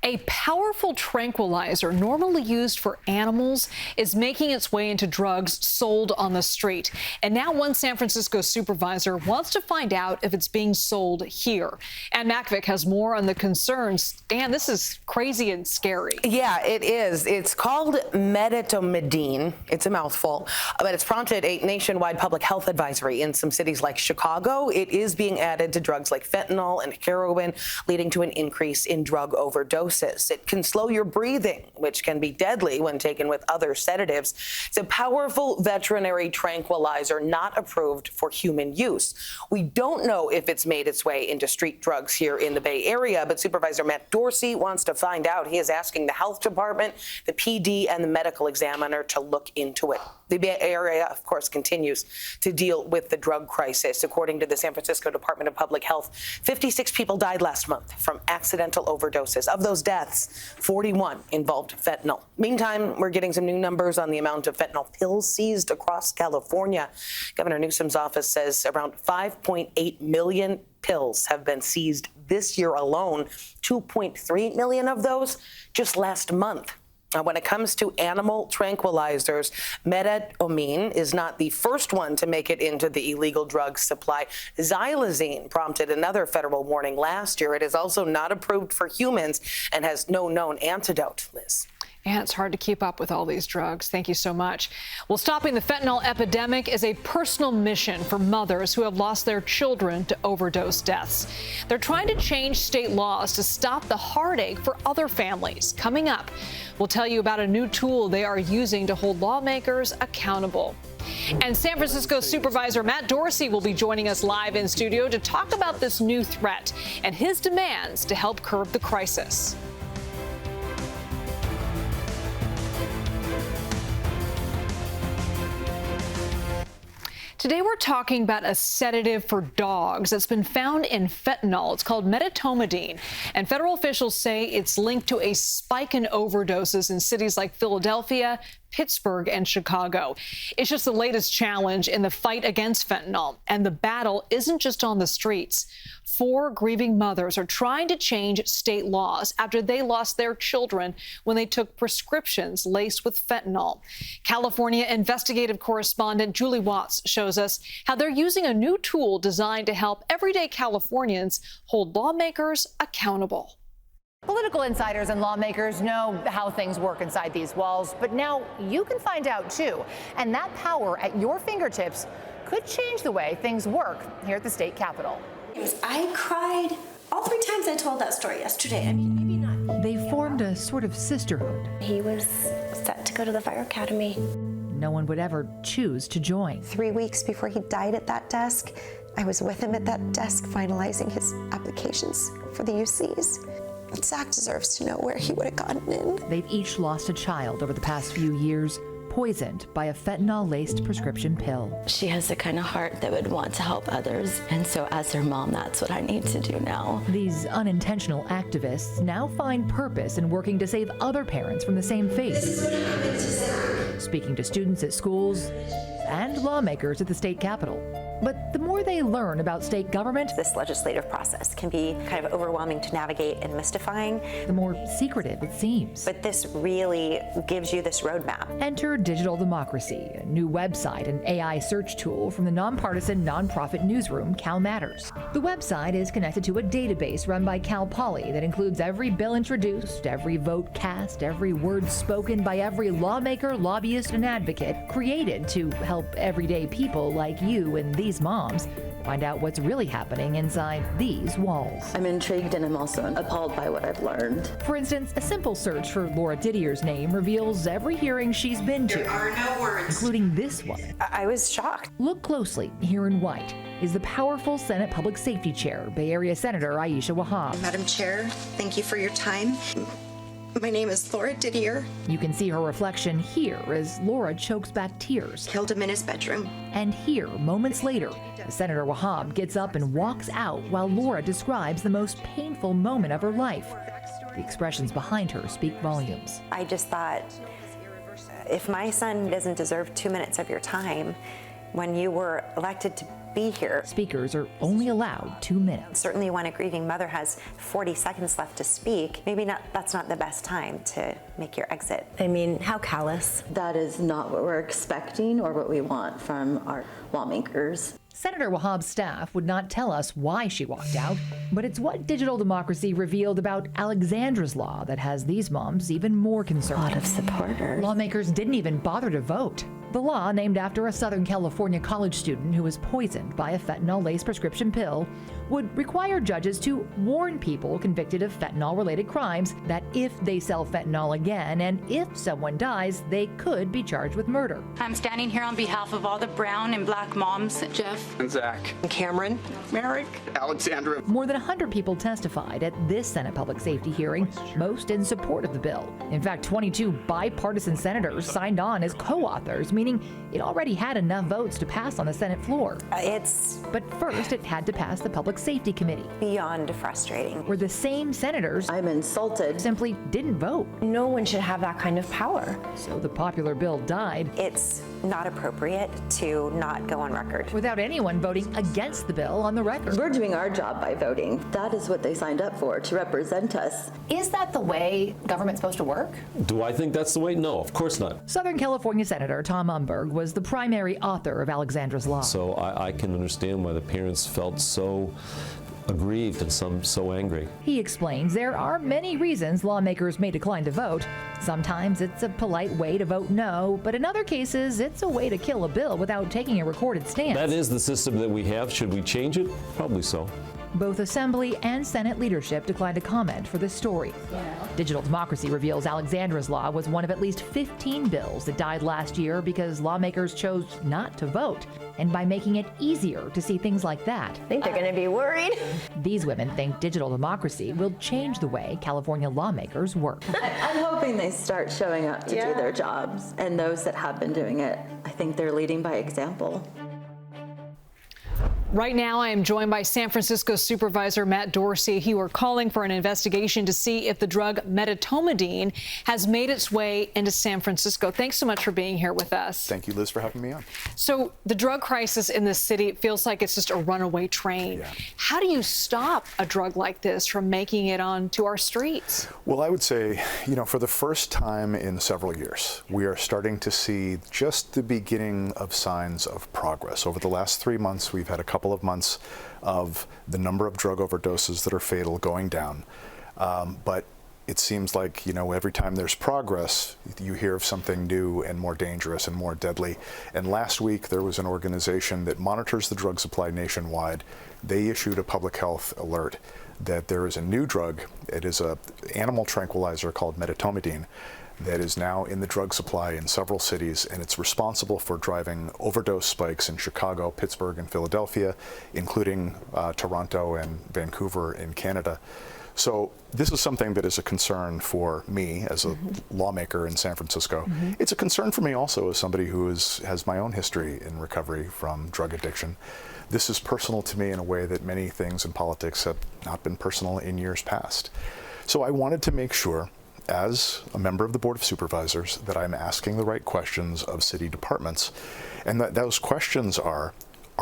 A powerful tranquilizer normally used for animals is making its way into drugs sold on the street. And now one San Francisco supervisor wants to find out if it's being sold here. And Makovec has more on the concerns. Dan, this is crazy and scary. Yeah, it is. It's called Medetomidine. It's a mouthful, but it's prompted a nationwide public health advisory in some cities like Chicago. It is being added to drugs like fentanyl and heroin, leading to an increase in drug overdoses. It can slow your breathing, which can be deadly when taken with other sedatives. It's a powerful veterinary tranquilizer not approved for human use. We don't know if it's made its way into street drugs here in the Bay Area, but Supervisor Matt Dorsey wants to find out. He is asking the health department, the PD, and the medical examiner to look into it. The Bay Area, of course, continues to deal with the drug crisis. According to the San Francisco Department of Public Health, 56 people died last month from accidental overdoses. Of those deaths, 41 involved fentanyl. Meantime, we're getting some new numbers on the amount of fentanyl pills seized across California. Governor Newsom's office says around 5.8 million pills have been seized this year alone, 2.3 million of those just last month. When it comes to animal tranquilizers, Medetomidine is not the first one to make it into the illegal drug supply. Xylazine prompted another federal warning last year. It is also not approved for humans and has no known antidote. Liz. Yeah, it's hard to keep up with all these drugs. Thank you so much. Well, stopping the fentanyl epidemic is a personal mission for mothers who have lost their children to overdose deaths. They're trying to change state laws to stop the heartache for other families. Coming up, we'll tell you about a new tool they are using to hold lawmakers accountable. And San Francisco Supervisor Matt Dorsey will be joining us live in studio to talk about this new threat and his demands to help curb the crisis. Today we're talking about a sedative for dogs that's been found in fentanyl. It's called Medetomidine, and federal officials say it's linked to a spike in overdoses in cities like Philadelphia, Pittsburgh, and Chicago. It's just the latest challenge in the fight against fentanyl, and the battle isn't just on the streets. 4 grieving mothers are trying to change state laws after they lost their children when they took prescriptions laced with fentanyl. California investigative correspondent Julie Watts shows us how they're using a new tool designed to help everyday Californians hold lawmakers accountable. Political insiders and lawmakers know how things work inside these walls, but now you can find out too. And that power at your fingertips could change the way things work here at the state capitol. I cried all 3 times I told that story yesterday. I mean, maybe not. They formed a sort of sisterhood. He was set to go to the fire academy. No one would ever choose to join. 3 weeks before he died at that desk, I was with him at that desk finalizing his applications for the UCs. Zach deserves to know where he would have gotten in. They've each lost a child over the past few years, poisoned by a fentanyl-laced prescription pill. She has the kind of heart that would want to help others, and so as her mom, that's what I need to do now. These unintentional activists now find purpose in working to save other parents from the same fate. This is what happened to Zach. Speaking to students at schools and lawmakers at the state capitol. But the more they learn about state government, This legislative process can be kind of overwhelming to navigate and mystifying, the more secretive it seems. but this really gives you this roadmap. Enter Digital Democracy, a new website and AI search tool from the nonpartisan nonprofit newsroom Cal Matters. The website is connected to a database run by Cal Poly that includes every bill introduced, every vote cast, every word spoken by every lawmaker, lobbyist, and advocate, created to help everyday people like you and these moms find out what's really happening inside these walls. I'm intrigued and I'm also appalled by what I've learned. For instance, a simple search for Laura Didier's name reveals every hearing she's been to. There are no words. Including this one. I was shocked. Look closely. Here in white is the powerful Senate Public Safety Chair, Bay Area Senator Aisha Wahab. Madam Chair, thank you for your time. My name is Laura Didier. You can see her reflection here as Laura chokes back tears. Killed him in his bedroom. And here, moments later, Senator Wahab gets up and walks out while Laura describes the most painful moment of her life. The expressions behind her speak volumes. I just thought, if my son doesn't deserve 2 minutes of your time, when you were elected to be here. Speakers are only allowed 2 minutes. Certainly when a grieving mother has 40 seconds left to speak, maybe that's not the best time to make your exit. I mean, how callous. That is not what we're expecting or what we want from our lawmakers. Senator Wahhab's staff would not tell us why she walked out, but it's what Digital Democracy revealed about Alexandra's law that has these moms even more concerned. A lot of supporters. Lawmakers didn't even bother to vote. The law, named after a Southern California college student who was poisoned by a fentanyl-laced prescription pill, would require judges to warn people convicted of fentanyl-related crimes that if they sell fentanyl again and if someone dies, they could be charged with murder. I'm standing here on behalf of all the brown and black moms. Jeff. And Zach. Cameron. Merrick. Alexandra. More than 100 people testified at this Senate Public Safety hearing, most in support of the bill. In fact, 22 bipartisan senators signed on as co-authors, meaning it already had enough votes to pass on the Senate floor. But first, it had to pass the Public Safety Committee. Beyond frustrating. Where the same senators I'm insulted. simply didn't vote. No one should have that kind of power. So the popular bill died. It's not appropriate to not go on record. Without anyone voting against the bill on the record. We're doing our job by voting. That is what they signed up for, to represent us. Is that the way government's supposed to work? Do I think that's the way? No, of course not. Southern California Senator Tom Umberg was the primary author of Alexandra's law. So I can understand why the parents felt so aggrieved and some so angry. He explains there are many reasons lawmakers may decline to vote. Sometimes it's a polite way to vote no, but in other cases, it's a way to kill a bill without taking a recorded stance. That is the system that we have. Should we change it? Probably so. Both Assembly and Senate leadership declined to comment for this story. Digital Democracy reveals Alexandra's law was one of at least 15 bills that died last year because lawmakers chose not to vote. And by making it easier to see things like that, I think they're going to be worried. These women think Digital Democracy will change the way California lawmakers work. I'm hoping they start showing up to do their jobs. And those that have been doing it, I think they're leading by example. Right now, I am joined by San Francisco Supervisor Matt Dorsey. You are calling for an investigation to see if the drug Medetomidine has made its way into San Francisco. Thanks so much for being here with us. Thank you, Liz, for having me on. So the drug crisis in this city, it feels like it's just a runaway train. Yeah. How do you stop a drug like this from making it onto our streets? Well, I would say, for the first time in several years, we are starting to see just the beginning of signs of progress. Over the last 3 months, we've had a couple of months of the number of drug overdoses that are fatal going down. But it seems like, every time there's progress, you hear of something new and more dangerous and more deadly. And last week, there was an organization that monitors the drug supply nationwide. They issued a public health alert that there is a new drug. It is an animal tranquilizer called Medetomidine that is now in the drug supply in several cities, and it's responsible for driving overdose spikes in Chicago, Pittsburgh, and Philadelphia, including Toronto and Vancouver in Canada. So this is something that is a concern for me as a lawmaker in San Francisco. It's a concern for me also as somebody who has my own history in recovery from drug addiction. This is personal to me in a way that many things in politics have not been personal in years past. So I wanted to make sure, as a member of the Board of Supervisors, that I'm asking the right questions of city departments. And that those questions are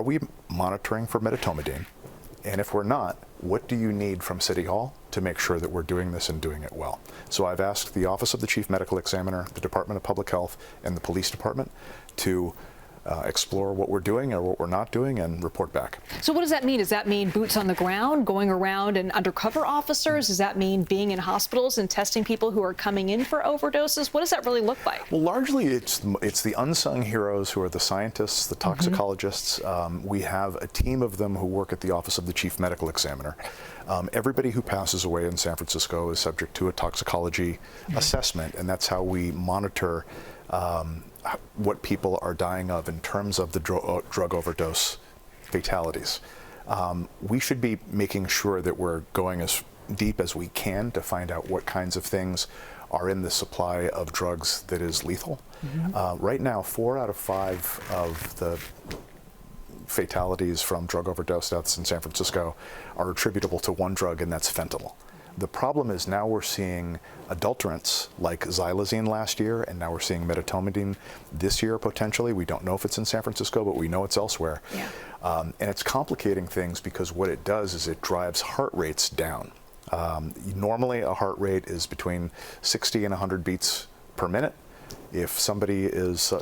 we monitoring for Medetomidine? And if we're not, what do you need from City Hall to make sure that we're doing this and doing it well? So I've asked the Office of the Chief Medical Examiner, the Department of Public Health, and the Police Department to explore what we're doing or what we're not doing and report back. So what does that mean? Does that mean boots on the ground, going around and undercover officers? Does that mean being in hospitals and testing people who are coming in for overdoses? What does that really look like? Well, largely it's the unsung heroes who are the scientists, the toxicologists. We have a team of them who work at the Office of the Chief Medical Examiner. Everybody who passes away in San Francisco is subject to a toxicology assessment, and that's how we monitor what people are dying of in terms of the drug overdose fatalities. We should be making sure that we're going as deep as we can to find out what kinds of things are in the supply of drugs that is lethal. Right now, 4 out of 5 of the fatalities from drug overdose deaths in San Francisco are attributable to one drug, and that's fentanyl. The problem is now we're seeing adulterants like xylazine last year, and now we're seeing medetomidine this year potentially. We don't know if it's in San Francisco, but we know it's elsewhere. Yeah. And it's complicating things because what it does is it drives heart rates down. Normally a heart rate is between 60 and 100 beats per minute. If somebody is,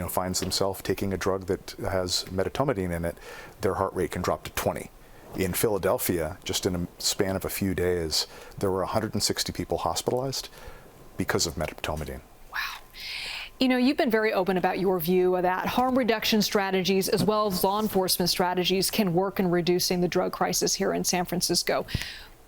finds themselves taking a drug that has medetomidine in it, their heart rate can drop to 20. In Philadelphia, just in a span of a few days, there were 160 people hospitalized because of medetomidine. Wow. You know, you've been very open about your view of that harm reduction strategies as well as law enforcement strategies can work in reducing the drug crisis here in San Francisco.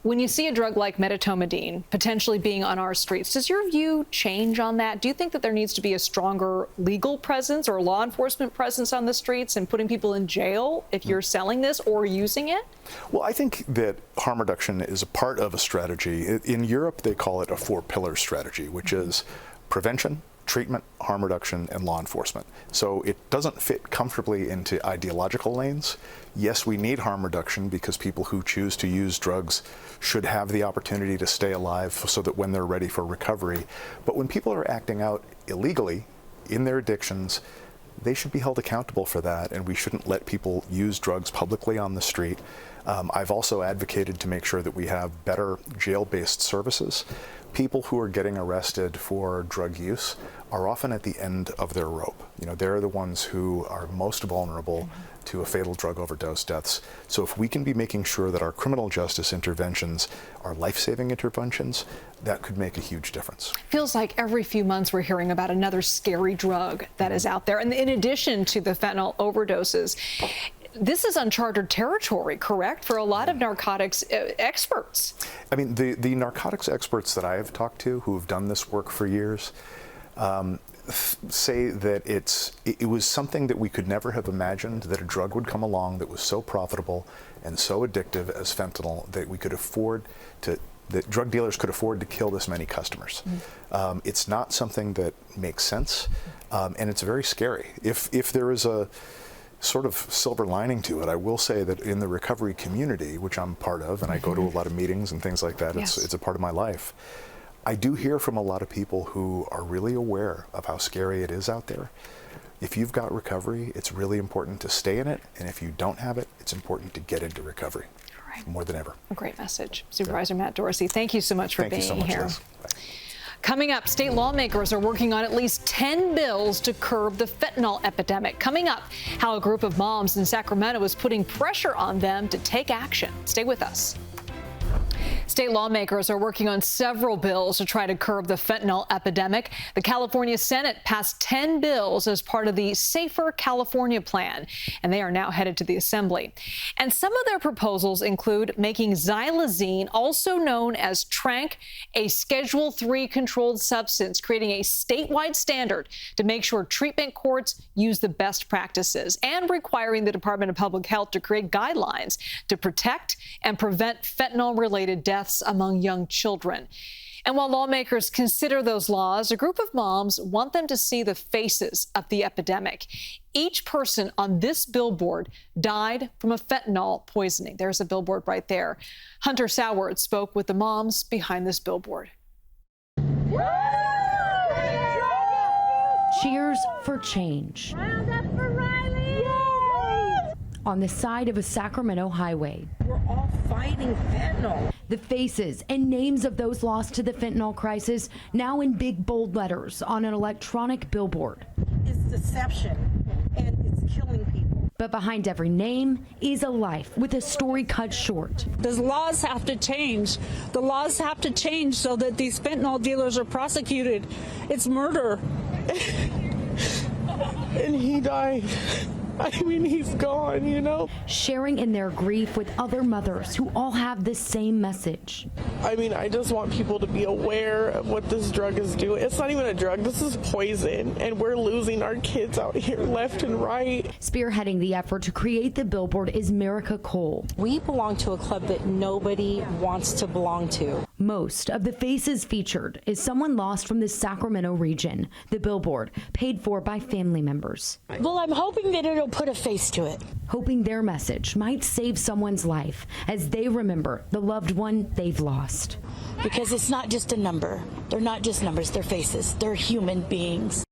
When you see a drug like medetomidine potentially being on our streets, does your view change on that? Do you think that there needs to be a stronger legal presence or law enforcement presence on the streets and putting people in jail if you're selling this or using it? Well, I think that harm reduction is a part of a strategy. In Europe, they call it a 4-pillar strategy, which is prevention, treatment, harm reduction, and law enforcement. So it doesn't fit comfortably into ideological lanes. Yes, we need harm reduction because people who choose to use drugs should have the opportunity to stay alive so that when they're ready for recovery. But when people are acting out illegally in their addictions, they should be held accountable for that, and we shouldn't let people use drugs publicly on the street. I've also advocated to make sure that we have better jail-based services. People who are getting arrested for drug use are often at the end of their rope. You know, they're the ones who are most vulnerable to a fatal drug overdose deaths. So if we can be making sure that our criminal justice interventions are life-saving interventions, that could make a huge difference. Feels like every few months we're hearing about another scary drug that is out there. And in addition to the fentanyl overdoses, this is uncharted territory, correct, for a lot of narcotics experts? I mean, the narcotics experts that I have talked to who have done this work for years say that it was something that we could never have imagined, that a drug would come along that was so profitable and so addictive as fentanyl that we could afford to, that drug dealers could afford to kill this many customers. It's not something that makes sense, and it's very scary. If there is a sort of silver lining to it, I will say that in the recovery community, which I'm part of, and I go to a lot of meetings and things like that, it's a part of my life. I do hear from a lot of people who are really aware of how scary it is out there. If you've got recovery, it's really important to stay in it, and if you don't have it, it's important to get into recovery more than ever. A great message. Supervisor Matt Dorsey, thank you so much for being so much, here. Liz. Coming up, state lawmakers are working on at least 10 bills to curb the fentanyl epidemic. Coming up, how a group of moms in Sacramento is putting pressure on them to take action. Stay with us. State lawmakers are working on several bills to try to curb the fentanyl epidemic. The California Senate passed 10 bills as part of the Safer California plan, and they are now headed to the Assembly. And some of their proposals include making xylazine, also known as tranq, a Schedule III controlled substance, creating a statewide standard to make sure treatment courts use the best practices, and requiring the Department of Public Health to create guidelines to protect and prevent fentanyl-related deaths among young children. And while lawmakers consider those laws, a group of moms want them to see the faces of the epidemic. Each person on this billboard died from a fentanyl poisoning. There's a billboard right there. Hunter Soward spoke with the moms behind this billboard. Cheers for change. On the side of a Sacramento highway. We're all fighting fentanyl. The faces and names of those lost to the fentanyl crisis now in big bold letters on an electronic billboard. It's deception and it's killing people. But behind every name is a life with a story cut short. The laws have to change. The laws have to change so that these fentanyl dealers are prosecuted. It's murder. And he died. I mean, he's gone, you know? Sharing in their grief with other mothers who all have the same message. I mean, I just want people to be aware of what this drug is doing. It's not even a drug, this is poison, and we're losing our kids out here left and right. Spearheading the effort to create the billboard is Merica Cole. We belong to a club that nobody wants to belong to. Most of the faces featured is someone lost from the Sacramento region. The billboard paid for by family members. Well, I'm hoping that it'll put a face to it. Hoping their message might save someone's life as they remember the loved one they've lost. Because it's not just a number. They're not just numbers, they're faces. They're human beings.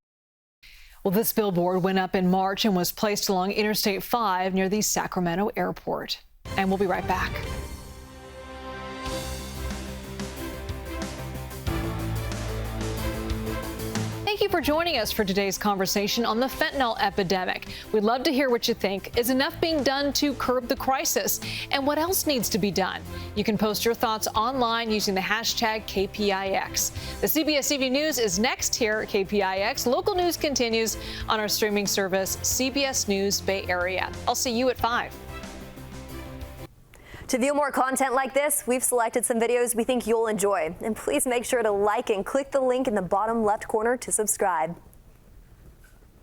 Well, this billboard went up in March and was placed along Interstate 5 near the Sacramento airport. And we'll be right back. Thank you for joining us for today's conversation on the fentanyl epidemic. We'd love to hear what you think. Is enough being done to curb the crisis? And what else needs to be done? You can post your thoughts online using the hashtag KPIX. The CBS TV News is next here at KPIX. Local news continues on our streaming service, CBS News Bay Area. I'll see you at 5. To view more content like this, we've selected some videos we think you'll enjoy. And please make sure to like and click the link in the bottom left corner to subscribe.